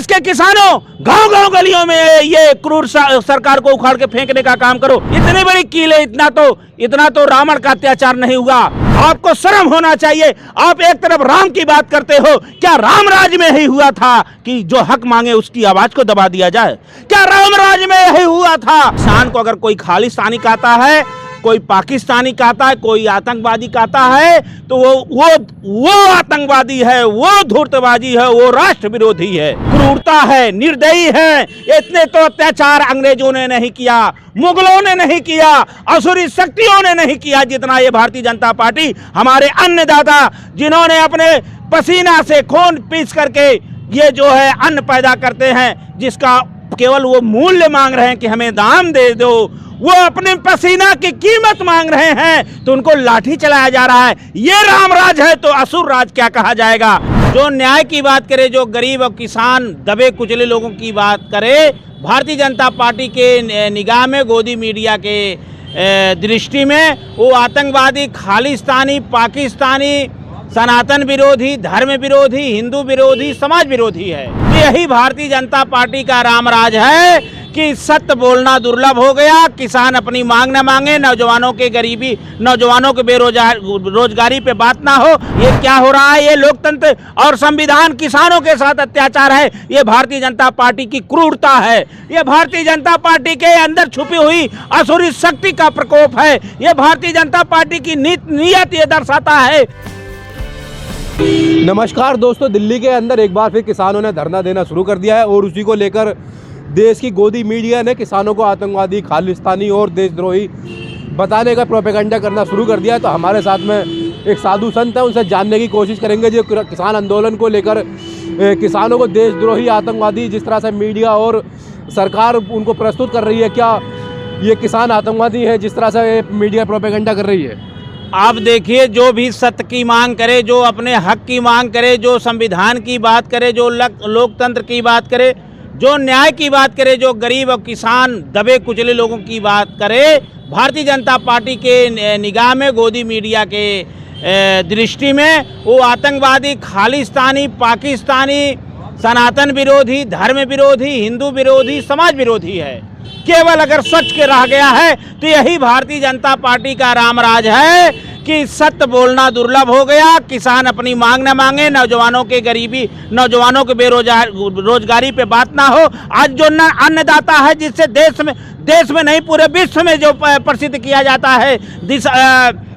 देश के किसानों, गांव-गांव गलियों में ये क्रूर सरकार को उखाड़ के फेंकने का काम करो। इतनी बड़ी कील है, इतना तो रावण का अत्याचार नहीं हुआ। आपको शर्म होना चाहिए। आप एक तरफ राम की बात करते हो, क्या राम राज में ही हुआ था कि जो हक मांगे उसकी आवाज को दबा दिया जाए? क्या राम राज में यही हुआ था? किसान को अगर कोई खालिस्तानी कहता है, कोई पाकिस्तानी कहता है, कोई आतंकवादी कहता है, तो वो आतंकवादी है, वो धूर्तबाजी है, वो राष्ट्र विरोधी है, क्रूरता है, निर्दयी है। इतने तो अत्याचार अंग्रेजों ने नहीं किया, मुगलों ने नहीं किया, असुरी शक्तियों ने नहीं किया, जितना ये भारतीय जनता पार्टी, हमारे अन्नदाता जिन्होंने अपने पसीना से खून पीस करके ये जो है अन्न पैदा करते हैं, जिसका केवल वो मूल्य मांग रहे हैं कि हमें दाम दे दो, वो अपने पसीना की कीमत मांग रहे हैं, तो उनको लाठी चलाया जा रहा है। ये रामराज है तो असुर राज क्या कहा जाएगा? जो न्याय की बात करे, जो गरीब और किसान दबे कुचले लोगों की बात करे, भारतीय जनता पार्टी के निगाह में, गोदी मीडिया के दृष्टि में वो आतंकवादी, खालिस्तानी, पाकिस्तानी, सनातन विरोधी, धर्म विरोधी, हिंदू विरोधी, समाज विरोधी है। यही भारतीय जनता पार्टी का रामराज है कि सत्य बोलना दुर्लभ हो गया, किसान अपनी मांग न मांगे, नौजवानों के गरीबी, नौजवानों के बेरोजगारी पे बात ना हो। ये क्या हो रहा है? ये लोकतंत्र और संविधान किसानों के साथ अत्याचार है। ये भारतीय जनता पार्टी की क्रूरता है। ये भारतीय जनता पार्टी के अंदर छुपी हुई असुरी शक्ति का प्रकोप है। ये भारतीय जनता पार्टी की नीयत ये दर्शाता है। नमस्कार दोस्तों, दिल्ली के अंदर एक बार फिर किसानों ने धरना देना शुरू कर दिया है और उसी को लेकर देश की गोदी मीडिया ने किसानों को आतंकवादी, खालिस्तानी और देशद्रोही बताने का प्रोपेगेंडा करना शुरू कर दिया है। तो हमारे साथ में एक साधु संत है, उनसे जानने की कोशिश करेंगे जो किसान आंदोलन को लेकर किसानों को देशद्रोही, आतंकवादी जिस तरह से मीडिया और सरकार उनको प्रस्तुत कर रही है, क्या ये किसान आतंकवादी है जिस तरह से मीडिया प्रोपेगेंडा कर रही है? आप देखिए, जो भी सत्य की मांग करे, जो अपने हक की मांग करे, जो संविधान की बात करे, जो लोकतंत्र की बात करे, जो न्याय की बात करे, जो गरीब और किसान दबे कुचले लोगों की बात करे, भारतीय जनता पार्टी के निगाह में, गोदी मीडिया के दृष्टि में वो आतंकवादी, खालिस्तानी, पाकिस्तानी, सनातन विरोधी, धर्म विरोधी, हिंदू विरोधी, समाज विरोधी है। केवल अगर सच के रह गया है तो यही भारतीय जनता पार्टी का रामराज है कि सत्य बोलना दुर्लभ हो गया, किसान अपनी मांग न मांगे, नौजवानों के गरीबी, नौजवानों के बेरोजगारी पे बात ना हो। आज जो अन्नदाता है, जिससे देश में नहीं पूरे विश्व में जो प्रसिद्ध किया जाता है,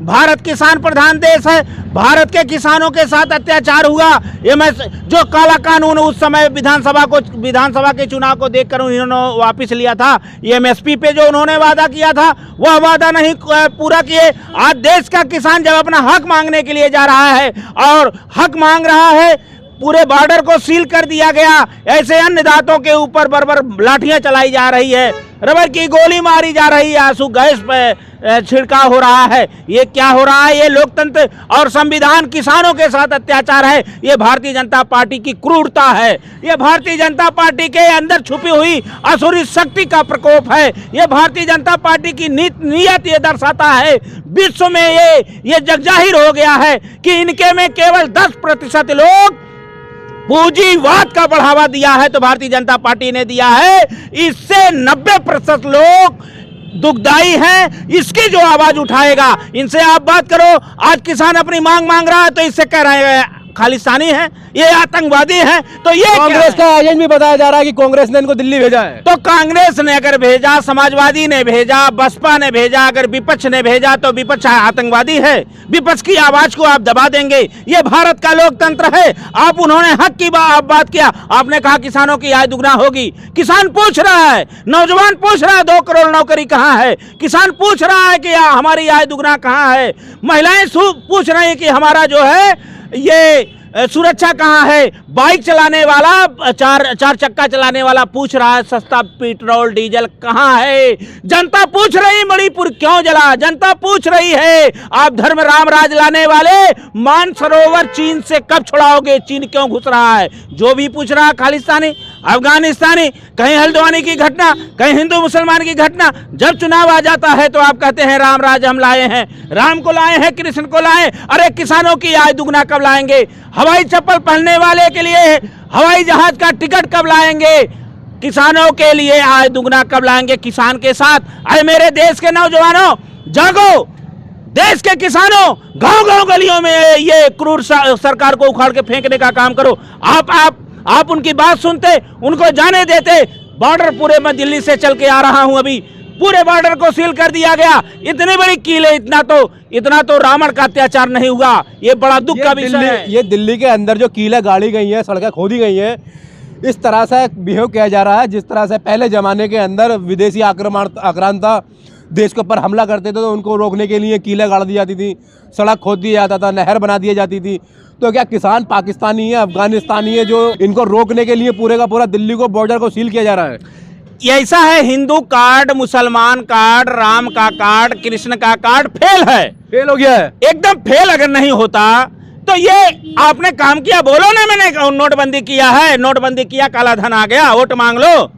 भारत किसान प्रधान देश है। भारत के किसानों के साथ अत्याचार हुआ। जो काला कानून उस समय विधानसभा के चुनाव को देखकर उन्होंने वापस लिया था, एमएसपी पे जो उन्होंने वादा किया था, वह वादा नहीं पूरा किए। आज देश का किसान जब अपना हक मांगने के लिए जा रहा है और हक मांग रहा है, पूरे बॉर्डर को सील कर दिया गया, ऐसे अन्नदातों के ऊपर बर्बर लाठियां चलाई जा रही है, रबर की गोली मारी जा रही है, आंसू गैस पे छिड़काव हो रहा है। ये क्या हो रहा है? ये लोकतंत्र और संविधान किसानों के साथ अत्याचार है। ये भारतीय जनता पार्टी की क्रूरता है। ये भारतीय जनता पार्टी के अंदर छुपी हुई असुरी शक्ति का प्रकोप है। ये भारतीय जनता पार्टी की नीयत ये दर्शाता है। विश्व में ये जगजाहिर हो गया है कि इनके में केवल 10% लोग पूंजीवाद का बढ़ावा दिया है, तो भारतीय जनता पार्टी ने दिया है। इससे 90% लोग दुखदाई हैं। इसकी जो आवाज उठाएगा, इनसे आप बात करो। आज किसान अपनी मांग रहा है तो इससे कह रहे हैं खालिस्तानी है, ये आतंकवादी है। तो ये कांग्रेस का एजेंट भी बताया जा रहा है कि कांग्रेस ने इनको दिल्ली भेजा है। तो कांग्रेस ने अगर भेजा, समाजवादी ने भेजा, बसपा ने भेजा, अगर विपक्ष ने भेजा तो विपक्ष आतंकवादी है? विपक्ष की आवाज को आप दबा देंगे? ये भारत का लोकतंत्र है। आप उन्होंने हक की बात किया, आपने कहा किसानों की आय दुगना होगी। किसान पूछ रहा है, नौजवान पूछ रहा है 2 करोड़ नौकरी कहाँ है? किसान पूछ रहा है कि हमारी आय दुगना कहाँ है? महिलाएं पूछ रही है कि हमारा जो है ये सुरक्षा कहाँ है? बाइक चलाने वाला, चार चक्का चलाने वाला पूछ रहा है सस्ता पेट्रोल डीजल कहाँ है? जनता पूछ रही मणिपुर क्यों जला? जनता पूछ रही है आप धर्म राम राज लाने वाले मानसरोवर चीन से कब छुड़ाओगे? चीन क्यों घुस रहा है? जो भी पूछ रहा है खालिस्तानी। अफगानिस्तानी, कहीं हल्द्वानी की घटना, कहीं हिंदू मुसलमान की घटना। जब चुनाव आ जाता है तो आप कहते हैं राम राज हम लाए हैं, राम को लाए हैं, कृष्ण को लाए। अरे किसानों की आय दुगना कब लाएंगे? हवाई चप्पल पहनने वाले के लिए हवाई जहाज का टिकट कब लाएंगे? किसानों के लिए आय दुगना कब लाएंगे? किसान के साथ अरे मेरे देश के नौजवानों जागो, देश के किसानों गांव गांव गलियों में ये क्रूर सरकार को उखाड़ के फेंकने का काम करो। आप उनकी बात सुनते, उनको जाने देते। बॉर्डर पूरे मैं दिल्ली से चल के आ रहा हूं, अभी पूरे बॉर्डर को सील कर दिया गया। इतनी बड़ी कीले, इतना तो रावण का अत्याचार नहीं हुआ। ये बड़ा दुख का विषय है। ये दिल्ली के अंदर जो कीलें गाड़ी गई हैं, सड़कें खोदी गई हैं, इस तरह से बिहेव किया जा रहा है जिस तरह से पहले जमाने के अंदर विदेशी आक्रांता देश के ऊपर हमला करते थे तो उनको रोकने के लिए कीलें गाड़ दी जाती थी, सड़क खोद दिया जाता था, नहर बना दी जाती थी। तो क्या किसान पाकिस्तानी है, अफगानिस्तानी है जो इनको रोकने के लिए पूरे का पूरा दिल्ली को बॉर्डर को सील किया जा रहा है? ऐसा है, हिंदू कार्ड, मुसलमान कार्ड, राम का कार्ड, कृष्ण का कार्ड फेल है, फेल हो गया है, एकदम फेल। अगर नहीं होता तो ये आपने काम किया, बोलो ना मैंने नोटबंदी किया है, नोटबंदी किया, काला धन आ गया, वोट मांग लो।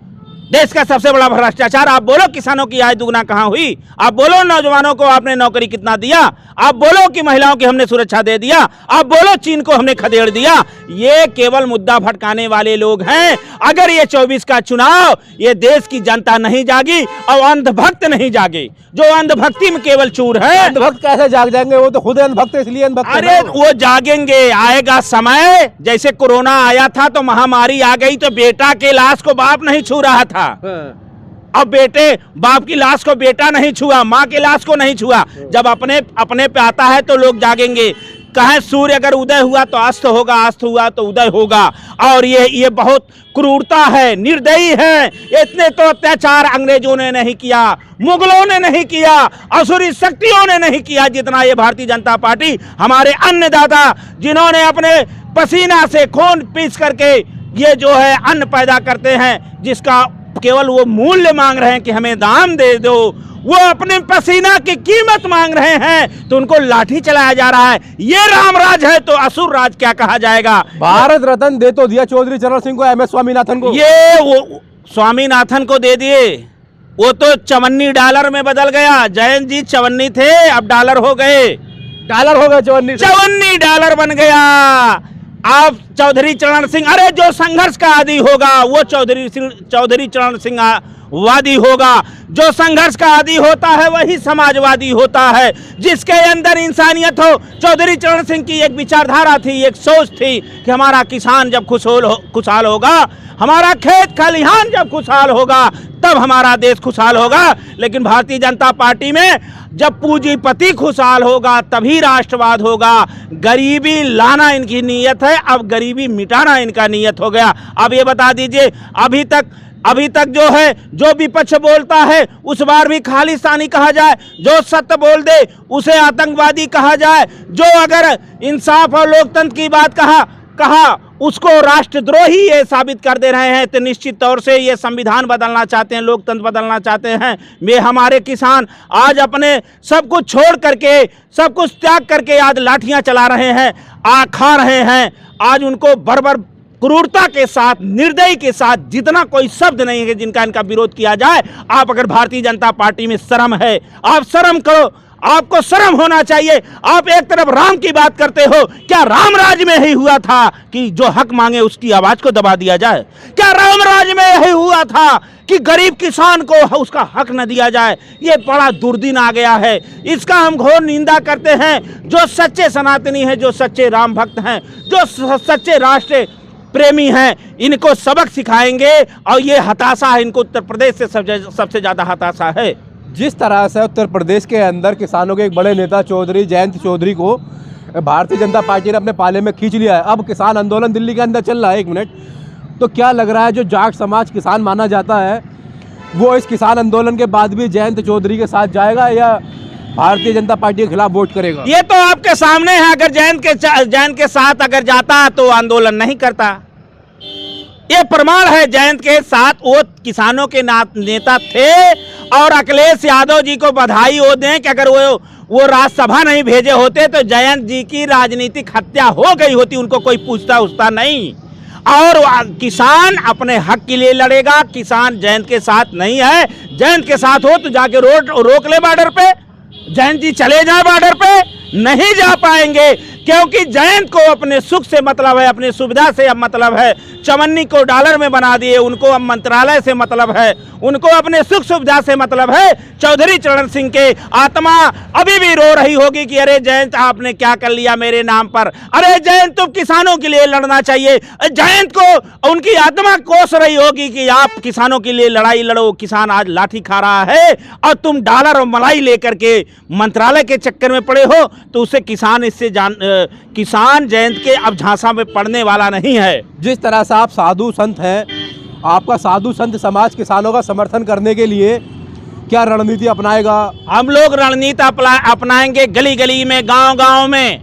देश का सबसे बड़ा भ्रष्टाचार। आप बोलो किसानों की आय दुगना कहां हुई? आप बोलो नौजवानों को आपने नौकरी कितना दिया? आप बोलो कि महिलाओं की हमने सुरक्षा दे दिया? आप बोलो चीन को हमने खदेड़ दिया? ये केवल मुद्दा भटकाने वाले लोग हैं। अगर ये 24 का चुनाव, ये देश की जनता नहीं जागी और अंधभक्त नहीं जागे, जो अंधभक्ति में केवल चूर है। अंधभक्त कैसे जाग जाएंगे? वो तो खुद अंधभक्त है, इसलिए अंधभक्त। अरे वो जागेंगे, आएगा समय। जैसे कोरोना आया था तो महामारी आ गई तो बेटा के लाश को बाप नहीं छू रहा था, अब बेटे बाप की लाश को बेटा नहीं छुआ, माँ की लाश को नहीं छुआ। जब अपने पे आता है तो लोग जागेंगे। कहे सूर्य अगर उदय हुआ तो अस्त होगा, अस्त हुआ तो उदय होगा। और ये बहुत क्रूरता है, निर्दयी है। इतने तो अत्याचार अंग्रेजों ने नहीं किया, मुगलों ने नहीं किया, असुरी शक्तियों ने नहीं किया, जितना ये भारतीय जनता पार्टी, हमारे अन्नदाता जिन्होंने अपने पसीना से खून पीस करके ये जो है अन्न पैदा करते हैं, जिसका केवल वो मूल्य मांग रहे हैं कि हमें दाम दे दो, वो अपने पसीना की कीमत मांग रहे हैं, तो उनको लाठी चलाया जा रहा है। ये रामराज है तो असुर राज क्या कहा जाएगा? भारत रत्न दे तो दिया चौधरी चरण सिंह को, MS स्वामीनाथन को। ये वो स्वामीनाथन को दे दिए, वो तो चवन्नी डॉलर में बदल गया। जयंत जी चवन्नी थे, अब डॉलर हो गए, चवन्नी डॉलर बन गया। आप चौधरी चरण सिंह, अरे जो संघर्ष का आदी होगा वो चौधरी चरण सिंह वादी होगा। जो संघर्ष का आदी होता है वही समाजवादी होता है, जिसके अंदर इंसानियत हो। चौधरी चरण सिंह की एक विचारधारा थी, एक सोच थी कि हमारा किसान जब खुशहाल होगा, हमारा खेत खलिहान जब खुशहाल होगा, तब हमारा देश खुशहाल होगा। लेकिन भारतीय जनता पार्टी में जब पूंजीपति खुशहाल होगा तभी राष्ट्रवाद होगा। गरीबी लाना इनकी नीयत है, अब गरीबी मिटाना इनका नीयत हो गया। अब ये बता दीजिए, अभी तक जो है, जो विपक्ष बोलता है उस बार भी खालिस्तानी कहा जाए, जो सत्य बोल दे उसे आतंकवादी कहा जाए, जो अगर इंसाफ और लोकतंत्र की बात कहा उसको राष्ट्रद्रोही ये साबित कर दे रहे हैं। तो निश्चित तौर से ये संविधान बदलना चाहते हैं, लोकतंत्र बदलना चाहते हैं। वे हमारे किसान आज अपने सब कुछ छोड़ करके, सब कुछ त्याग करके आज लाठियां चला रहे हैं, खा रहे हैं। आज उनको बर्बर क्रूरता के साथ, निर्दयी के साथ, जितना कोई शब्द नहीं है जिनका इनका विरोध किया जाए। आप अगर भारतीय जनता पार्टी में शर्म है, आप शर्म करो, आपको शर्म होना चाहिए। आप एक तरफ राम की बात करते हो, क्या रामराज में ही हुआ था कि जो हक मांगे उसकी आवाज को दबा दिया जाए? क्या रामराज में यही हुआ था कि गरीब किसान को उसका हक न दिया जाए? ये बड़ा दुर्दिन आ गया है, इसका हम घोर निंदा करते हैं। जो सच्चे सनातनी हैं, जो सच्चे राम भक्त हैं, जो सच्चे राष्ट्र प्रेमी हैं, इनको सबक सिखाएंगे। और ये हताशा है, इनको उत्तर प्रदेश से सबसे ज्यादा हताशा है। जिस तरह से उत्तर प्रदेश के अंदर किसानों के एक बड़े नेता चौधरी जयंत चौधरी को भारतीय जनता पार्टी ने अपने पाले में खींच लिया है, अब किसान आंदोलन दिल्ली के अंदर चल रहा है। एक मिनट, तो क्या लग रहा है जो जाट समाज किसान माना जाता है वो इस किसान आंदोलन के बाद भी जयंत चौधरी के साथ जाएगा या भारतीय जनता पार्टी के खिलाफ वोट करेगा? ये तो आपके सामने है। अगर जयंत के साथ अगर जाता तो आंदोलन नहीं करता, ये प्रमाण है। जयंत के साथ वो किसानों के नेता थे और अखिलेश यादव जी को बधाई वो दें कि अगर वो राज्यसभा नहीं भेजे होते तो जयंत जी की राजनीतिक हत्या हो गई होती, उनको कोई पूछता नहीं। और किसान अपने हक के लिए लड़ेगा। किसान जयंत के साथ नहीं है। जयंत के साथ हो तो जाके रोक ले बॉर्डर पे, जयंत जी चले जाए बॉर्डर पे, नहीं जा पाएंगे क्योंकि जयंत को अपने सुख से मतलब है, अपनी सुविधा से अब मतलब है। चवन्नी को डॉलर में बना दिए, उनको अब मंत्रालय से मतलब है, उनको अपने सुख सुविधा से मतलब है। चौधरी चरण सिंह के आत्मा अभी भी रो रही होगी कि अरे जयंत आपने क्या कर लिया मेरे नाम पर। अरे जयंत तुम किसानों के लिए लड़ना चाहिए। जयंत को उनकी आत्मा कोस रही होगी कि आप किसानों के लिए लड़ाई लड़ो। किसान आज लाठी खा रहा है और तुम डॉलर और मलाई लेकर के मंत्रालय के चक्कर में पड़े हो, तो उसे किसान इससे किसान जयंत के अब झांसा में पड़ने वाला नहीं है। जिस तरह से आप साधु संत हैं, आपका साधु संत समाज किसानों का समर्थन करने के लिए क्या रणनीति अपनाएगा? हम लोग रणनीति अपनाएंगे, गली गली में, गांव गांव में,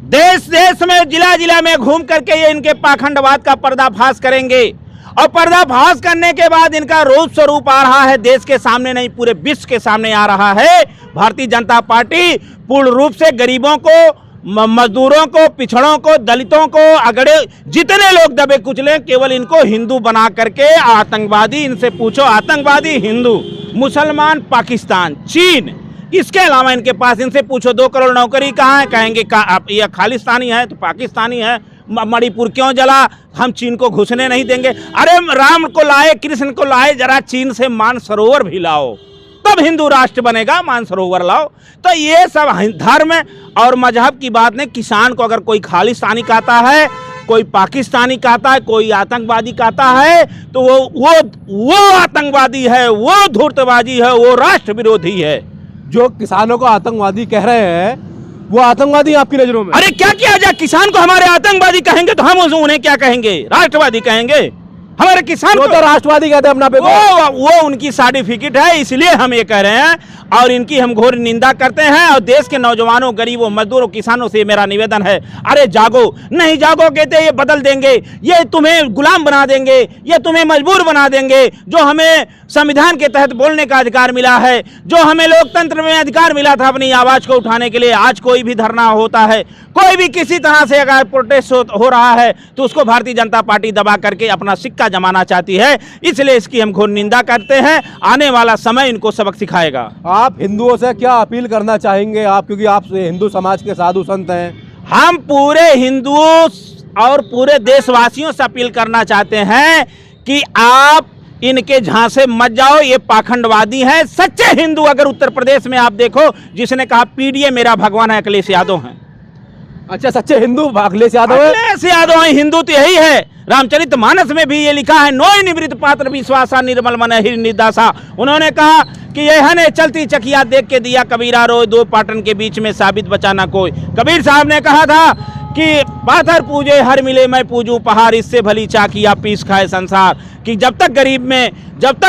देश देश में, जिला जिला में घूम करके ये इनके पाखंडवाद का पर्दाफाश करेंगे। और पर्दाफाश करने के बाद इनका रूप स्वरूप आ रहा है, देश के सामने नहीं पूरे विश्व के सामने आ रहा है। भारतीय जनता पार्टी पूर्ण रूप से गरीबों को, मजदूरों को, पिछड़ों को, दलितों को, अगड़े जितने लोग दबे कुचले, केवल इनको हिंदू बना करके आतंकवादी, इनसे पूछो आतंकवादी हिंदू, मुसलमान पाकिस्तान, चीन, इसके अलावा इनके पास, इनसे पूछो 2 करोड़ नौकरी कहाँ है, कहेंगे ये खालिस्तानी है तो पाकिस्तानी है। मणिपुर क्यों जला, हम चीन को घुसने नहीं देंगे। अरे राम को लाए, कृष्ण को लाए, जरा चीन से मानसरोवर भी लाओ, तब हिंदू राष्ट्र बनेगा। मानसरोवर लाओ। तो ये सब धर्म और मजहब की बात नहीं। किसान को अगर कोई खालिस्तानी कहता है, कोई पाकिस्तानी कहता है, कोई आतंकवादी कहता है, तो वो आतंकवादी है, वो धूर्तबाजी है, वो राष्ट्र विरोधी है। जो किसानों को आतंकवादी कह रहे हैं वो आतंकवादी आपकी नजरों में? अरे क्या किया जाए, किसान को हमारे आतंकवादी कहेंगे तो हम उन्हें क्या कहेंगे, राष्ट्रवादी कहेंगे। हमारे किसान तो राष्ट्रवादी कहते हैं अपना पे। वो उनकी सर्टिफिकेट है, इसलिए हम ये कह रहे हैं और इनकी हम घोर निंदा करते हैं। और देश के नौजवानों, गरीबों, मजदूरों, किसानों से मेरा निवेदन है, अरे जागो। नहीं जागोगे तो ये बदल देंगे, ये तुम्हें गुलाम बना देंगे, ये तुम्हें मजबूर बना देंगे। जो हमें संविधान के तहत बोलने का अधिकार मिला है, जो हमें लोकतंत्र में अधिकार मिला था अपनी आवाज को उठाने के लिए, आज कोई भी धरना होता है, कोई भी किसी तरह से अगर प्रोटेस्ट हो रहा है तो उसको भारतीय जनता पार्टी दबा करके अपना सिक्का जमाना चाहती है। इसलिए इसकी हम घोर निंदा करते हैं। आने वाला समय इनको सबक सिखाएगा। आप हिंदुओं से क्या अपील करना चाहेंगे आप, क्योंकि आप हिंदू समाज के साधु संत हैं? हम पूरे हिंदुओं और पूरे देशवासियों से अपील करना चाहते हैं कि आप इनके झांसे मत जाओ। ये पाखंडवादी हैं। सच्चे हिंदू अगर उत्तर प्रदेश में आप देखो, जिसने कहा पीडीए मेरा भगवान है, अखिलेश यादव हैं। अच्छा, सच्चे हिंदू अखिलेश यादव है? अखिलेश यादव है। हिंदू तो यही है। रामचरितमानस में भी ये लिखा है, नोई निवृत्त पात्र विश्वासा निर्मल मन हिर निदासा। उन्होंने कहा कि यह ने चलती चकिया देख के दिया कबीरा रोय, 2 पाटन के बीच में साबित बचाना कोई। कबीर साहब ने कहा था कि पाथर पूजे हर मिले मैं पूजू पहाड़, इससे भली चाकिया पीस खाए संसार। कि जब तक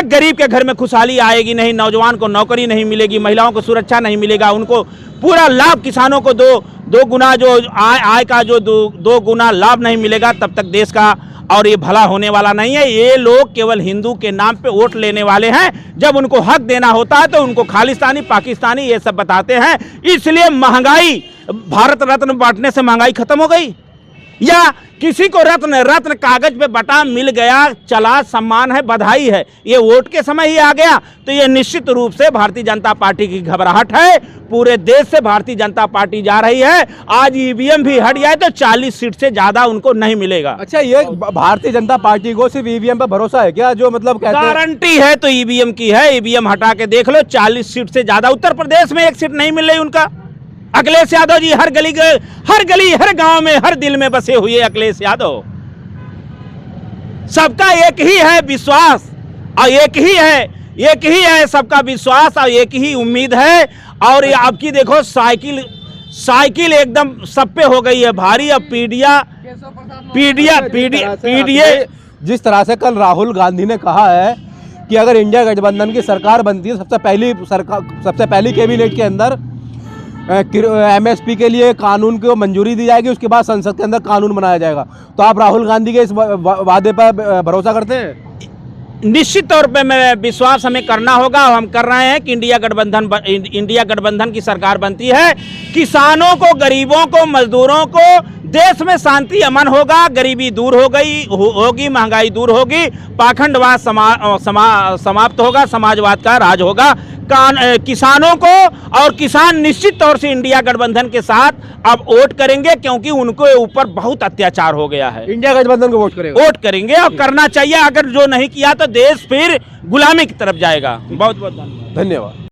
गरीब के घर में खुशहाली आएगी नहीं, नौजवान को नौकरी नहीं मिलेगी, महिलाओं को सुरक्षा नहीं मिलेगा, उनको पूरा लाभ, किसानों को दो गुना जो आय का जो 2 गुना लाभ नहीं मिलेगा, तब तक देश का और ये भला होने वाला नहीं है। ये लोग केवल हिंदू के नाम पे वोट लेने वाले हैं। जब उनको हक देना होता है तो उनको खालिस्तानी, पाकिस्तानी ये सब बताते हैं। इसलिए महंगाई, भारत रत्न बांटने से महंगाई खत्म हो गई, या किसी को रत्न कागज पे बटा मिल गया, चला, सम्मान है, बधाई है, ये वोट के समय ही आ गया, तो ये निश्चित रूप से भारतीय जनता पार्टी की घबराहट है। पूरे देश से भारतीय जनता पार्टी जा रही है। आज ईवीएम भी हट जाए तो 40 सीट से ज्यादा उनको नहीं मिलेगा। अच्छा, ये भारतीय जनता पार्टी को सिर्फ ईवीएम पर भरोसा है क्या, जो मतलब कहते हैं? गारंटी है तो ईवीएम की है। ईवीएम हटा के देख लो, 40 सीट से ज्यादा उत्तर प्रदेश में 1 सीट नहीं मिल रही उनका। अखिलेश यादव जी हर गली, हर गांव में, हर दिल में बसे हुए अखिलेश यादव। सबका एक ही है विश्वास और एक ही है सबका विश्वास और एक ही उम्मीद है। और ये आपकी देखो साइकिल एकदम सब पे हो गई है भारी। अब पीडीए जिस तरह से कल राहुल गांधी ने कहा है कि अगर इंडिया गठबंधन की सरकार बनती है, सबसे पहली कैबिनेट के अंदर एमएसपी के लिए कानून को मंजूरी दी जाएगी, उसके बाद संसद के अंदर कानून बनाया जाएगा। तो आप राहुल गांधी के इस वादे पर भरोसा करते हैं? निश्चित तौर पे मैं विश्वास हमें करना होगा और हम कर रहे हैं कि इंडिया गठबंधन की सरकार बनती है। किसानों को, गरीबों को, मजदूरों को, देश में शांति अमन होगा, गरीबी दूर होगी, महंगाई दूर होगी, पाखंडवाद समाप्त होगा, समाजवाद का राज होगा। किसानों को, और किसान निश्चित तौर से इंडिया गठबंधन के साथ अब वोट करेंगे, क्योंकि उनके ऊपर बहुत अत्याचार हो गया है। इंडिया गठबंधन को वोट करेंगे और करना चाहिए। अगर जो नहीं किया तो देश फिर गुलामी की तरफ जाएगा। बहुत बहुत धन्यवाद।